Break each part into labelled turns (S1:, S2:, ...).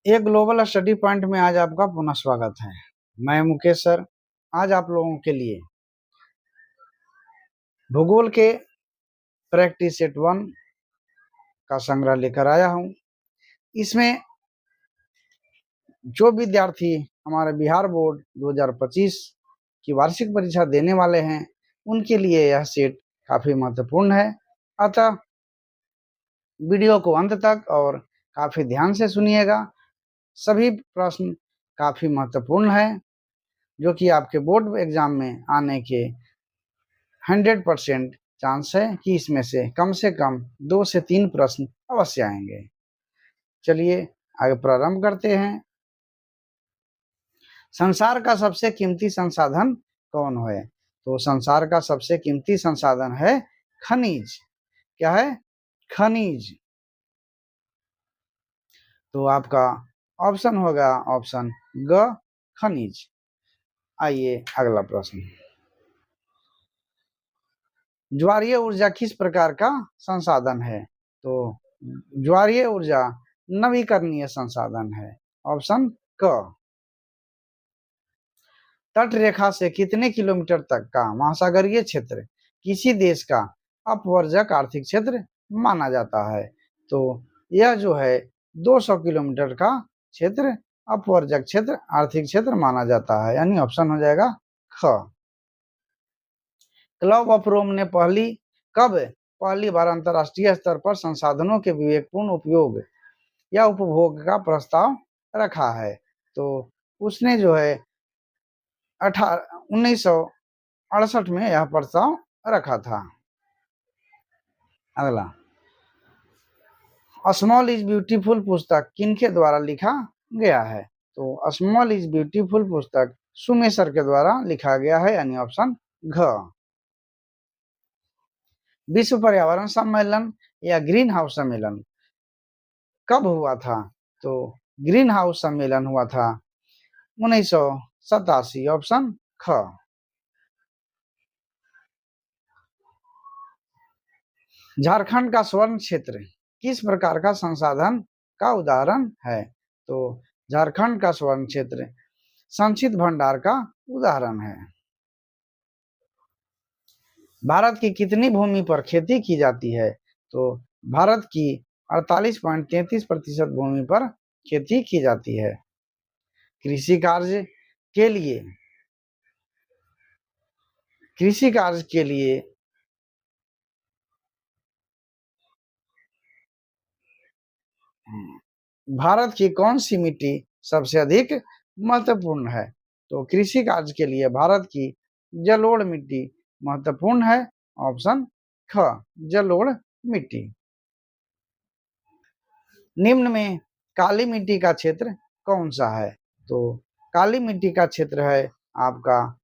S1: एक global study point में आज आपका पुनः स्वागत है। मैं मुकेश सर आज आप लोगों के लिए भूगोल के प्रैक्टिस सेट 1 का संग्रह लेकर आया हूं। इसमें जो विद्यार्थी हमारे बिहार बोर्ड 2025 की वार्षिक परीक्षा देने वाले हैं उनके लिए यह सेट काफी महत्वपूर्ण है। अतः वीडियो को अंत तक और काफी ध्यान से सुनिएगा। सभी प्रश्न काफी महत्वपूर्ण है जो कि आपके बोर्ड एग्जाम में आने के 100% चांस है कि इसमें से कम 2 से 3 प्रश्न अवश्य आएंगे। चलिए आगे प्रारंभ करते हैं। संसार का सबसे कीमती संसाधन कौन है? तो संसार का सबसे कीमती संसाधन है खनिज। क्या है? खनिज। तो आपका ऑप्शन होगा ऑप्शन ग, खनिज। आइए अगला प्रश्न। ज्वारीय ऊर्जा किस प्रकार का संसाधन है? तो ज्वारीय ऊर्जा नवीकरणीय संसाधन है। ऑप्शन क। तट रेखा से कितने किलोमीटर तक का महासागरीय क्षेत्र किसी देश का अपवर्जक आर्थिक क्षेत्र माना जाता है? तो यह जो है 200 किलोमीटर का क्षेत्र अपवर्जक क्षेत्र आर्थिक क्षेत्र माना जाता है, यानी ऑप्शन हो जाएगा ख। क्लब ऑफ रोम ने पहली बार अंतरराष्ट्रीय स्तर पर संसाधनों के विवेकपूर्ण उपयोग या उपभोग का प्रस्ताव रखा है? तो उसने जो है 1968 में यह प्रस्ताव रखा था। अगला, स्मॉल इज ब्यूटीफुल पुस्तक किनके द्वारा लिखा गया है? तो स्मॉल इज ब्यूटीफुल पुस्तक सुमेसर के द्वारा लिखा गया है, यानी ऑप्शन घ। विश्व पर्यावरण सम्मेलन या ग्रीन हाउस सम्मेलन कब हुआ था? तो ग्रीन हाउस सम्मेलन हुआ था 1987, ऑप्शन ख। झारखंड का स्वर्ण क्षेत्र किस प्रकार का संसाधन का उदाहरण है? तो झारखंड का स्वर्ण क्षेत्र संचित भंडार का उदाहरण है। भारत की कितनी भूमि पर खेती की जाती है? तो भारत की 48.33% भूमि पर खेती की जाती है। कृषि कार्य के लिए भारत की कौन सी मिट्टी सबसे अधिक महत्वपूर्ण है? तो कृषि कार्य के लिए भारत की जलोढ़ मिट्टी महत्वपूर्ण है। ऑप्शन ख, जलोढ़ मिट्टी। निम्न में काली मिट्टी का क्षेत्र कौन सा है? तो काली मिट्टी का क्षेत्र है आपका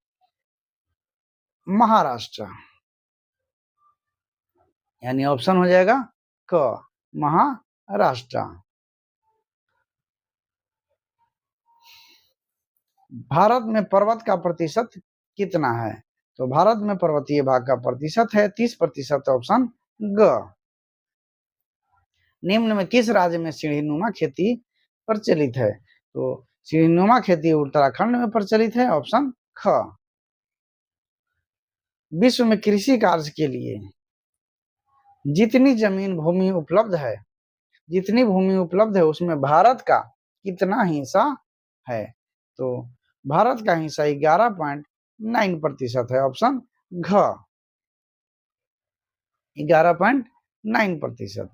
S1: महाराष्ट्र, यानी ऑप्शन हो जाएगा क, महाराष्ट्र। भारत में पर्वत का प्रतिशत कितना है? तो भारत में पर्वतीय भाग का प्रतिशत है 30%, ऑप्शन ग। निम्न में किस राज्य में सीढ़ीनुमा खेती प्रचलित है? तो सीढ़ीनुमा खेती उत्तराखंड में प्रचलित है, ऑप्शन ख। विश्व में कृषि कार्य के लिए जितनी भूमि उपलब्ध है उसमें भारत का कितना हिस्सा है? तो भारत का हिस्सा 11.9% है, ऑप्शन घ, 11.9%।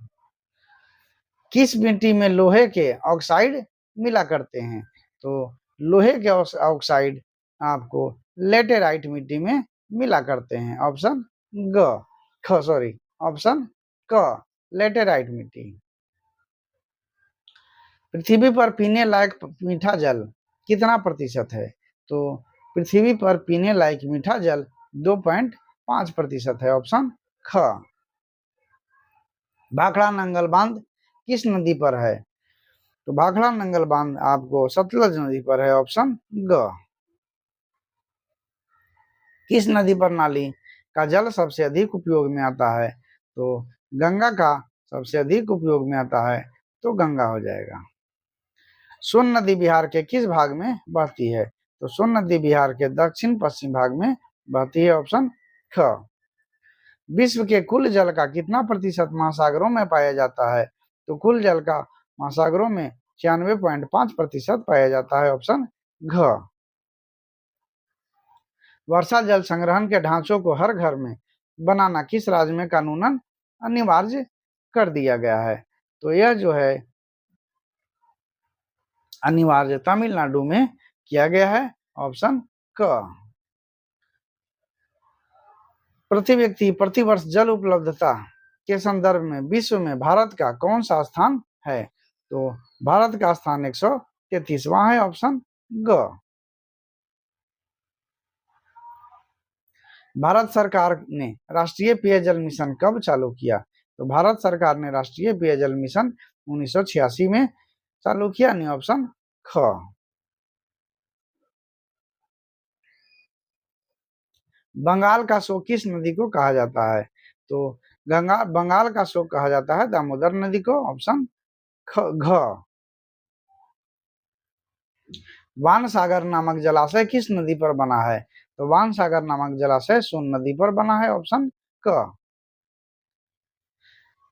S1: किस मिट्टी में लोहे के ऑक्साइड मिला करते हैं? तो लोहे के ऑक्साइड आपको लेटेराइट मिट्टी में मिला करते हैं, ऑप्शन ऑप्शन क, लेटेराइट मिट्टी। पृथ्वी पर पीने लायक मीठा जल कितना प्रतिशत है? तो पृथ्वी पर पीने लायक मीठा जल 2.5% है, ऑप्शन ख। भाखड़ा नंगल बांध किस नदी पर है? तो भाखड़ा नंगल बांध आपको सतलज नदी पर है, ऑप्शन ग। किस नदी पर नाली का जल सबसे अधिक उपयोग में आता है? तो गंगा का सबसे अधिक उपयोग में आता है, तो गंगा हो जाएगा। सोन नदी बिहार के किस भाग में बहती है? तो सोन नदी बिहार के दक्षिण पश्चिम भाग में बहती है, ऑप्शन ख। विश्व के कुल जल का कितना प्रतिशत महासागरों में पाया जाता है? तो कुल जल का महासागरों में 96.5% पाया जाता है, ऑप्शन घ। वर्षा जल संग्रहण के ढांचों को हर घर में बनाना किस राज्य में कानूनन अनिवार्य कर दिया गया है? तो यह जो है अनिवार्य तमिलनाडु में किया गया है, ऑप्शन क। प्रति व्यक्ति प्रति वर्ष जल उपलब्धता के संदर्भ में विश्व में भारत का कौन सा स्थान है? तो भारत का स्थान 133वां है, ऑप्शन ग। भारत सरकार ने राष्ट्रीय पेयजल मिशन कब चालू किया? तो भारत सरकार ने राष्ट्रीय पेयजल मिशन 1986 में चालू किया, यानी ऑप्शन ख। बंगाल का शोक किस नदी को कहा जाता है? तो बंगाल का शोक कहा जाता है दामोदर नदी को, ऑप्शन घ। वान सागर नामक जलाशय किस नदी पर बना है? तो वान सागर नामक जलाशय सोन नदी पर बना है, ऑप्शन क।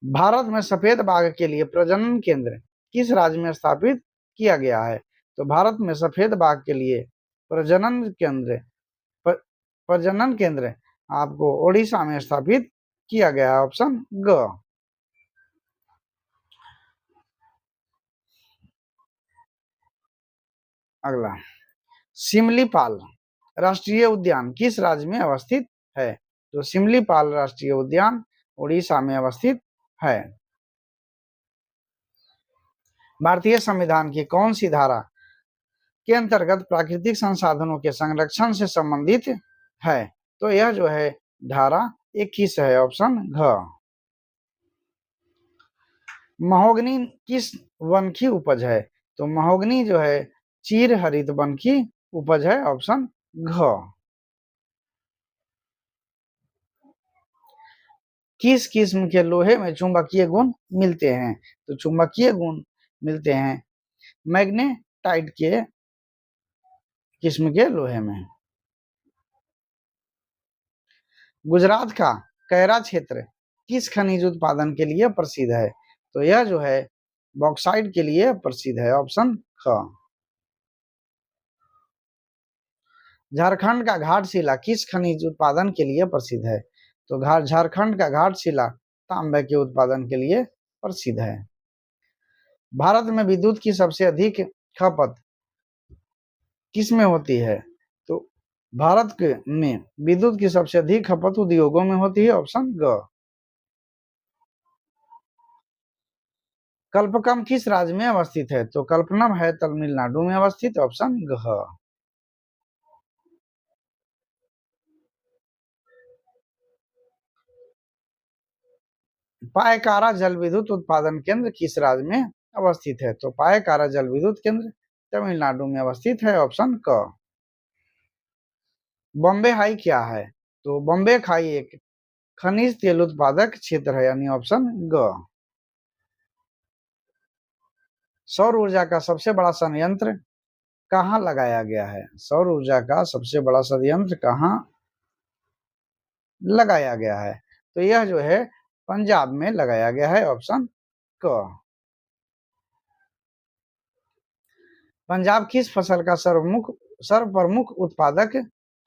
S1: भारत में सफेद बाघ के लिए प्रजनन केंद्र किस राज्य में स्थापित किया गया है? तो भारत में सफेद बाघ के लिए प्रजनन केंद्र प्रजनन केंद्र आपको ओडिशा में स्थापित किया गया है, ऑप्शन ग। अगला, सिमलीपाल राष्ट्रीय उद्यान किस राज्य में अवस्थित है? तो सिमलीपाल राष्ट्रीय उद्यान उड़ीसा में अवस्थित है। भारतीय संविधान की कौन सी धारा के अंतर्गत प्राकृतिक संसाधनों के संरक्षण से संबंधित है? तो यह जो है धारा 21 है, ऑप्शन घ। महोगनी किस वन की उपज है? तो महोगनी जो है चीर हरित वन की उपज है, ऑप्शन घ। किस किस्म के लोहे में चुंबकीय गुण मिलते हैं? तो चुंबकीय गुण मिलते हैं मैग्नेटाइट के किस्म के लोहे में। गुजरात का कैरा क्षेत्र किस खनिज उत्पादन के लिए प्रसिद्ध है? तो यह जो है बॉक्साइट के लिए प्रसिद्ध है, ऑप्शन ख। झारखंड का घाटशिला किस खनिज उत्पादन के लिए प्रसिद्ध है? तो झारखंड का घाटशिला तांबे के उत्पादन के लिए प्रसिद्ध है। भारत में विद्युत की सबसे अधिक खपत किसमें होती है? तो भारत के में विद्युत की सबसे अधिक खपत उद्योगों में होती है, ऑप्शन ग। कल्पकम किस राज्य में अवस्थित है? तो कल्पनम है तमिलनाडु में अवस्थित, ऑप्शन घ। पायकारा जल विद्युत उत्पादन केंद्र किस राज्य में अवस्थित है? तो पायकारा जल विद्युत केंद्र तमिलनाडु में अवस्थित है, ऑप्शन क। बॉम्बे हाई क्या है? तो बॉम्बे खाई एक खनिज तेल उत्पादक क्षेत्र है, यानी ऑप्शन ग। सौर ऊर्जा का सबसे बड़ा संयंत्र कहाँ लगाया गया है? सौर ऊर्जा का सबसे बड़ा संयंत्र कहाँ लगाया गया है? तो यह जो है पंजाब में लगाया गया है, ऑप्शन क। पंजाब किस फसल का सर्वप्रमुख उत्पादक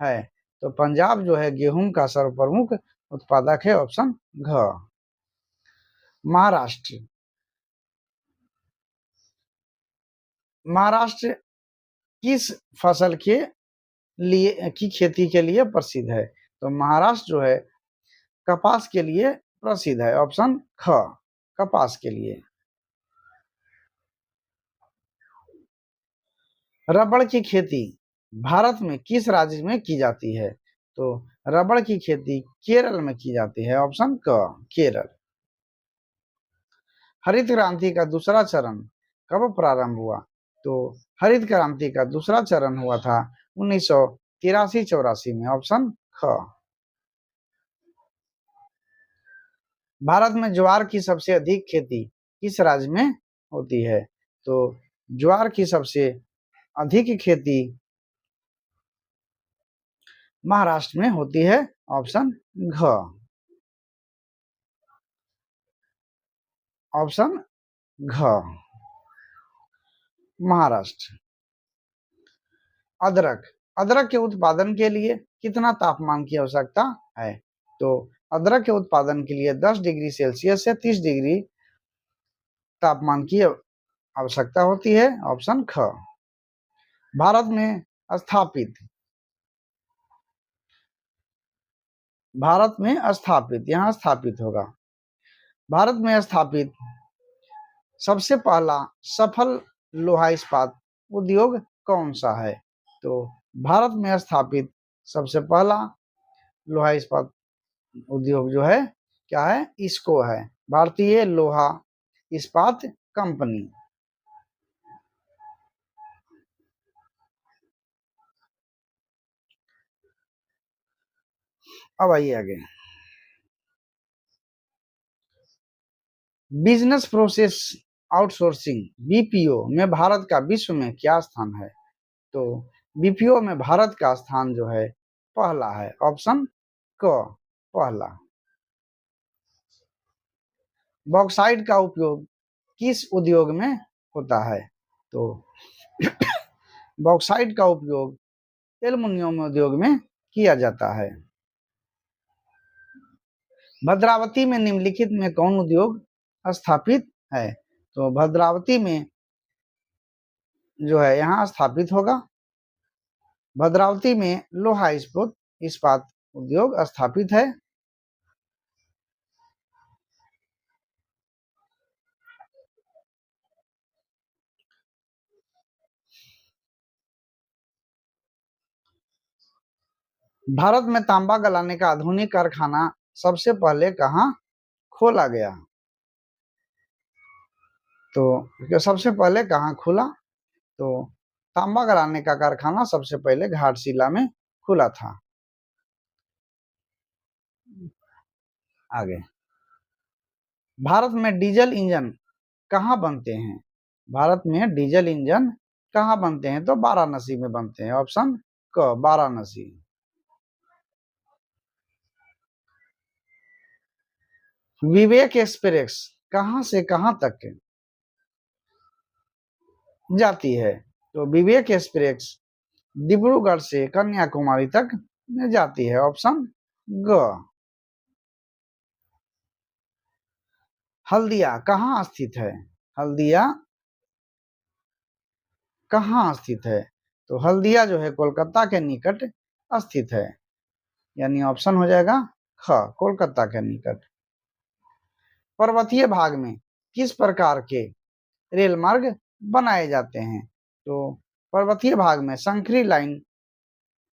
S1: है? तो पंजाब जो है गेहूं का सर्वप्रमुख उत्पादक है, ऑप्शन घ। महाराष्ट्र महाराष्ट्र किस फसल के लिए की खेती के लिए प्रसिद्ध है? तो महाराष्ट्र जो है कपास के लिए प्रसिद्ध है, ऑप्शन ख। कपास के लिए। रबड़ की खेती भारत में किस राज्य में की जाती है? तो रबड़ की खेती केरल में की जाती है, ऑप्शन क केरल। हरित क्रांति का दूसरा चरण कब प्रारंभ हुआ? तो हरित क्रांति का दूसरा चरण हुआ था 1983-84 में, ऑप्शन ख। भारत में ज्वार की सबसे अधिक खेती किस राज्य में होती है? तो ज्वार की सबसे अधिक खेती महाराष्ट्र में होती है। ऑप्शन घ। ऑप्शन घ महाराष्ट्र। अदरक, अदरक के उत्पादन के लिए कितना तापमान की आवश्यकता है? तो अदरक के उत्पादन के लिए 10 डिग्री सेल्सियस से 30 डिग्री तापमान की आवश्यकता होती है। ऑप्शन ख। भारत में स्थापित, भारत में स्थापित, यहां स्थापित होगा। भारत में स्थापित सबसे पहला सफल लोहा इस्पात उद्योग कौन सा है? तो भारत में स्थापित सबसे पहला लोहा इस्पात उद्योग जो है क्या है? इसको है, भारतीय लोहा इस्पात कंपनी। अब आइए आगे। बिजनेस प्रोसेस आउटसोर्सिंग बीपीओ में भारत का विश्व में क्या स्थान है? तो बीपीओ में भारत का स्थान जो है पहला है। ऑप्शन क पहला। बॉक्साइट का उपयोग किस उद्योग में होता है? तो बॉक्साइट का उपयोग एल्युमिनियम उद्योग में किया जाता है। भद्रावती में निम्नलिखित में कौन उद्योग स्थापित है? तो भद्रावती में जो है यहाँ स्थापित होगा, भद्रावती में लोहा इस्पात उद्योग स्थापित है। भारत में तांबा गलाने का आधुनिक कारखाना सबसे पहले कहाँ खोला गया? तो सबसे पहले कहाँ खुला? तो तांबा गलाने का कारखाना सबसे पहले घाटशिला में खुला था। आगे, भारत में डीजल इंजन कहाँ बनते हैं? भारत में डीजल इंजन कहाँ बनते हैं? तो वाराणसी में बनते हैं। ऑप्शन क वाराणसी। विवेक एक्सप्रेस कहाँ से कहाँ तक जाती है? तो विवेक एक्सप्रेस डिब्रूगढ़ से कन्याकुमारी तक जाती है। ऑप्शन ग। हल्दिया कहाँ स्थित है? हल्दिया कहाँ स्थित है? तो हल्दिया जो है कोलकाता के निकट स्थित है, यानी ऑप्शन हो जाएगा ख कोलकाता के निकट। पर्वतीय भाग में किस प्रकार के रेल मार्ग बनाए जाते हैं? तो पर्वतीय भाग में संकरी लाइन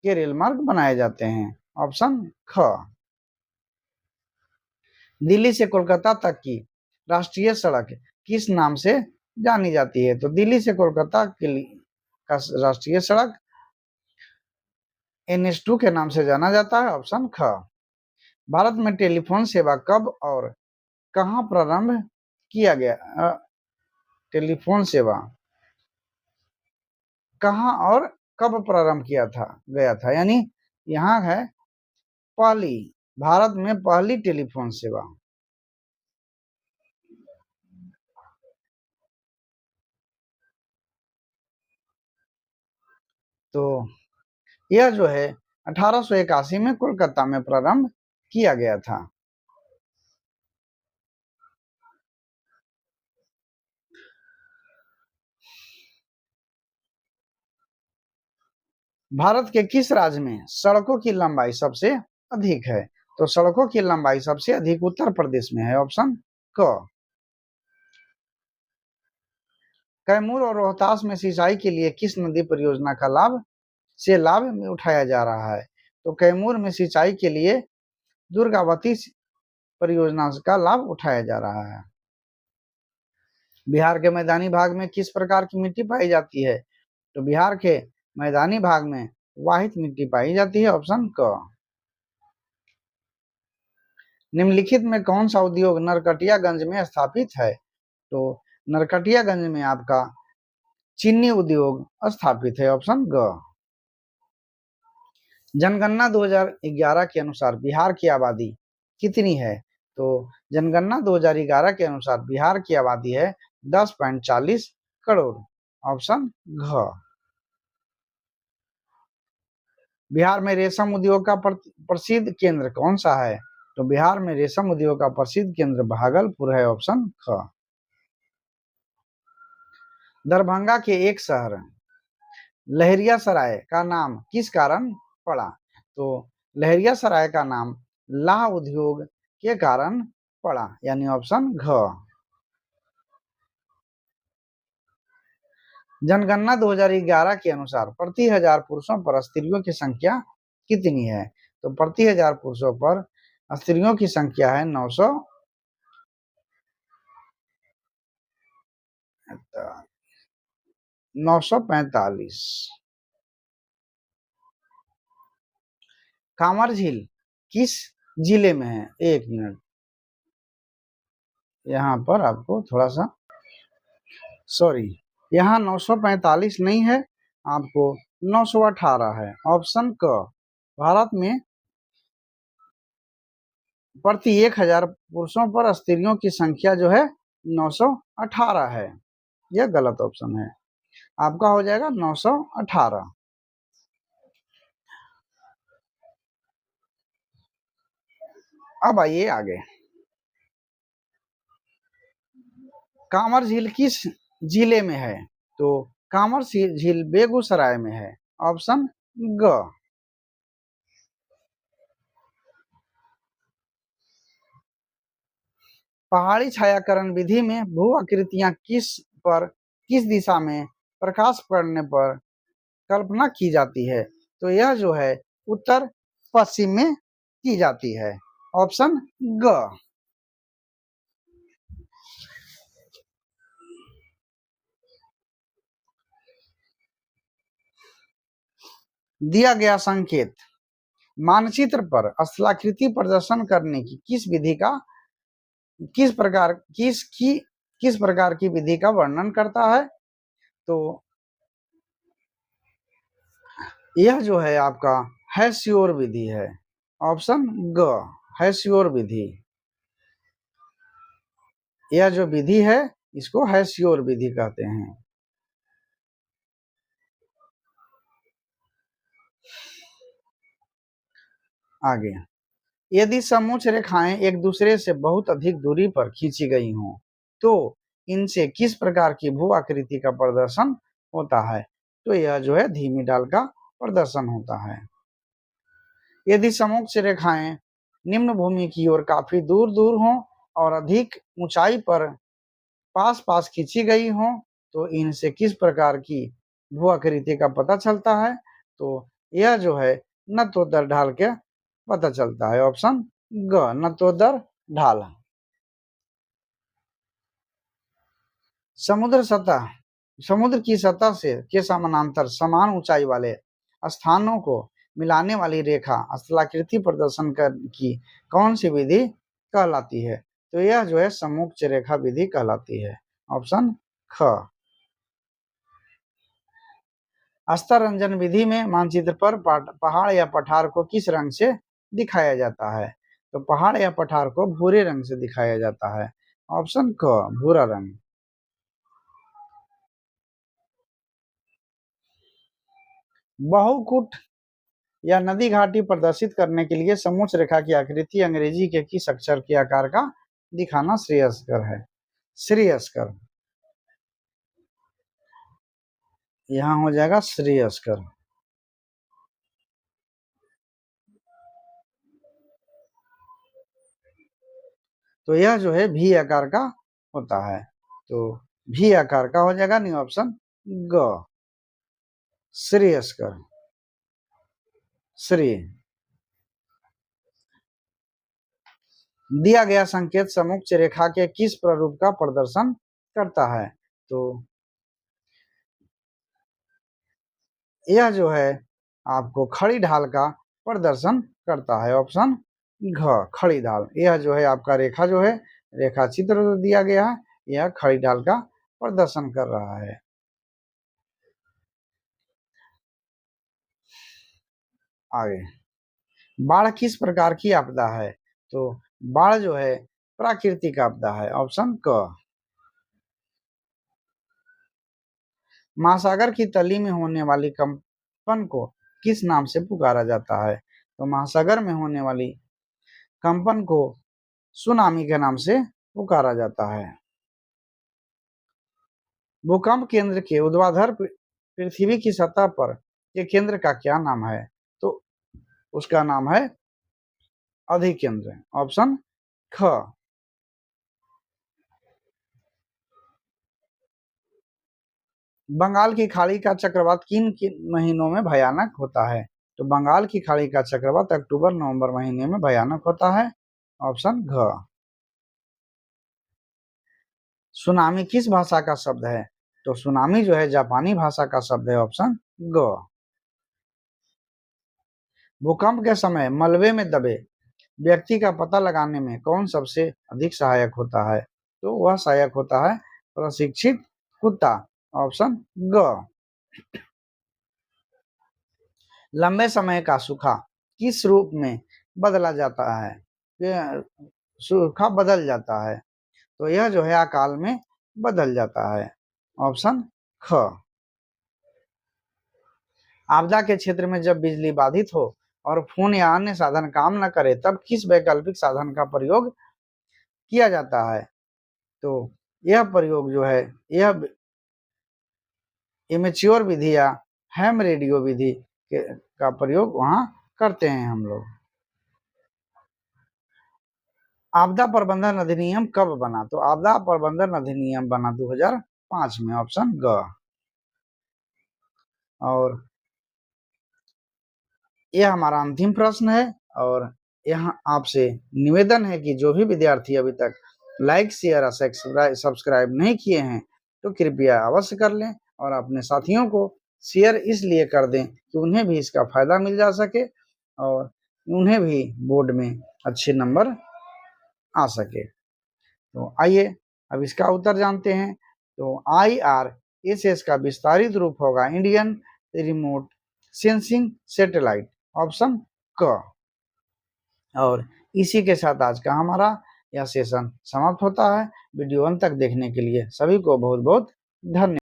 S1: के रेल मार्ग बनाए जाते हैं। ऑप्शन ख। दिल्ली से कोलकाता तक की राष्ट्रीय सड़क किस नाम से जानी जाती है? तो दिल्ली से कोलकाता के लिए का राष्ट्रीय सड़क NH2 के नाम से जाना जाता है। ऑप्शन ख। भारत में टेलीफोन सेवा कब और कहां प्रारंभ किया गया? टेलीफोन सेवा कहां और कब प्रारंभ किया था गया था, यानी यहाँ है पहली, भारत में पहली टेलीफोन सेवा। तो यह जो है 1881 में कोलकाता में प्रारंभ किया गया था। भारत के किस राज्य में सड़कों की लंबाई सबसे अधिक है? तो सड़कों की लंबाई सबसे अधिक उत्तर प्रदेश में है। ऑप्शन क। कैमूर और रोहतास में सिंचाई के लिए किस नदी परियोजना का लाभ उठाया जा रहा है? तो कैमूर में सिंचाई के लिए दुर्गावती परियोजना का लाभ उठाया जा रहा है। बिहार के मैदानी भाग में किस प्रकार की मिट्टी पाई जाती है? तो बिहार के मैदानी भाग में वाहित मिट्टी पाई जाती है। ऑप्शन क। निम्नलिखित में कौन सा उद्योग नरकटियागंज में स्थापित है? तो नरकटियागंज में आपका चीनी उद्योग स्थापित है, ऑप्शन ग। जनगणना 2011 के अनुसार बिहार की आबादी कितनी है? तो जनगणना 2011 के अनुसार बिहार की आबादी है 10.40 करोड़, ऑप्शन घ। बिहार में रेशम उद्योग का प्रसिद्ध केंद्र कौन सा है? तो बिहार में रेशम उद्योग का प्रसिद्ध केंद्र भागलपुर है, ऑप्शन ख। दरभंगा के एक शहर लहरियासराय का नाम किस कारण पड़ा? तो लहरियासराय का नाम लाह उद्योग के कारण पड़ा, यानी ऑप्शन घ। जनगणना 2011 के अनुसार प्रति 1000 पुरुषों पर स्त्रियों की संख्या कितनी है? तो प्रति 1000 पुरुषों पर स्त्रियों की संख्या है 945। कामर झील किस जिले में है? एक मिनट, यहाँ पर आपको थोड़ा सा सॉरी, यहाँ 945 नहीं है, आपको 918 है, ऑप्शन क। भारत में प्रति 1000 पुरुषों पर स्त्रियों की संख्या जो है 918 है, यह गलत ऑप्शन है, आपका हो जाएगा 918। अब आइए आगे, कांवर झील किस जिले में है? तो कांवर झील बेगूसराय में है, ऑप्शन ग। पहाड़ी छायाकरण विधि में भू आकृतियां किस दिशा में प्रकाश पड़ने पर कल्पना की जाती है? तो यह जो है उत्तर पश्चिम में की जाती है, ऑप्शन ग। दिया गया संकेत मानचित्र पर स्थलाकृति प्रदर्शन करने की किस प्रकार की विधि का वर्णन करता है? तो यह जो है आपका हैस्योर विधि है, ऑप्शन ग, हैस्योर विधि। यह जो विधि है इसको हैस्योर विधि कहते हैं। आगे, यदि समोच्च रेखाएं एक दूसरे से बहुत अधिक दूरी पर खींची गई हों तो इनसे किस प्रकार की भू आकृति का प्रदर्शन होता है? तो यह जो है धीमी ढाल का प्रदर्शन होता है। यदि समोच्च रेखाएं निम्न भूमि की ओर काफी दूर दूर हों और अधिक ऊंचाई पर पास पास खींची गई हों तो इनसे किस प्रकार की भू आकृति का पता चलता है? तो यह जो है नतोदर ढाल के पता चलता है, ऑप्शन ग, नतोदर ढाल। समुद्र की सतह से के समानांतर समान ऊंचाई वाले स्थानों को मिलाने वाली रेखा स्थलाकृति प्रदर्शन की कौन सी विधि कहलाती है? तो यह जो है समोच्च रेखा विधि कहलाती है, ऑप्शन ख। अस्तरंजन विधि में मानचित्र पर पहाड़ या पठार को किस रंग से दिखाया जाता है? तो पहाड़ या पठार को भूरे रंग से दिखाया जाता है, ऑप्शन क, भूरा रंग। बहुकुट या नदी घाटी प्रदर्शित करने के लिए समोच्च रेखा की आकृति अंग्रेजी के किस अक्षर के आकार का दिखाना श्रेयस्कर है? श्रेयस्कर, यहाँ हो जाएगा श्रेयस्कर। तो यह जो है भी आकार का होता है, तो भी आकार का हो जाएगा, नहीं ऑप्शन ग, श्रेयस्कर, श्रेय। दिया गया संकेत समोच्च रेखा के किस प्रारूप का प्रदर्शन करता है? तो यह जो है आपको खड़ी ढाल का प्रदर्शन करता है, ऑप्शन घ, खड़ी ढाल। यह जो है आपका रेखा जो है रेखा चित्र दिया गया है, यह खड़ी ढाल का प्रदर्शन कर रहा है। आगे, बाढ़ किस प्रकार की आपदा है? तो बाढ़ जो है प्राकृतिक आपदा है, ऑप्शन क। महासागर की तली में होने वाली कंपन को किस नाम से पुकारा जाता है? तो महासागर में होने वाली कंपन को सुनामी के नाम से पुकारा जाता है। भूकंप केंद्र के ऊर्ध्वाधर पृथ्वी की सतह पर के केंद्र का क्या नाम है? तो उसका नाम है अधिकेंद्र, ऑप्शन ख। बंगाल की खाड़ी का चक्रवात किन किन महीनों में भयानक होता है? तो बंगाल की खाड़ी का चक्रवात अक्टूबर नवंबर महीने में भयानक होता है, ऑप्शन घ। सुनामी किस भाषा का शब्द है? तो सुनामी जो है जापानी भाषा का शब्द है, ऑप्शन ग। भूकंप के समय मलबे में दबे व्यक्ति का पता लगाने में कौन सबसे अधिक सहायक होता है? तो वह सहायक होता है प्रशिक्षित कुत्ता, ऑप्शन ग। लंबे समय का सूखा किस रूप में बदला जाता है? सूखा बदल जाता है, तो यह जो है अकाल में बदल जाता है, ऑप्शन ख। आपदा के क्षेत्र में जब बिजली बाधित हो और फोन या अन्य साधन काम न करे तब किस वैकल्पिक साधन का प्रयोग किया जाता है? तो यह प्रयोग जो है यह इमेच्योर विधि या हैम रेडियो विधि का प्रयोग वहां करते हैं हम लोग। आपदा प्रबंधन अधिनियम कब बना? तो आपदा प्रबंधन अधिनियम बना 2005 में, ऑप्शन ग। और यह हमारा अंतिम प्रश्न है और यहाँ आपसे निवेदन है कि जो भी विद्यार्थी अभी तक लाइक शेयर और सब्सक्राइब नहीं किए हैं तो कृपया अवश्य कर लें और अपने साथियों को शेयर इसलिए कर दें कि उन्हें भी इसका फायदा मिल जा सके और उन्हें भी बोर्ड में अच्छे नंबर आ सके। तो आइए अब इसका उत्तर जानते हैं। तो IRSS का विस्तारित रूप होगा Indian remote sensing satellite, option क। और इसी के साथ आज का हमारा यह सेशन समाप्त होता है। वीडियो अंत तक देखने के लिए सभी को बहुत बहुत धन्यवाद।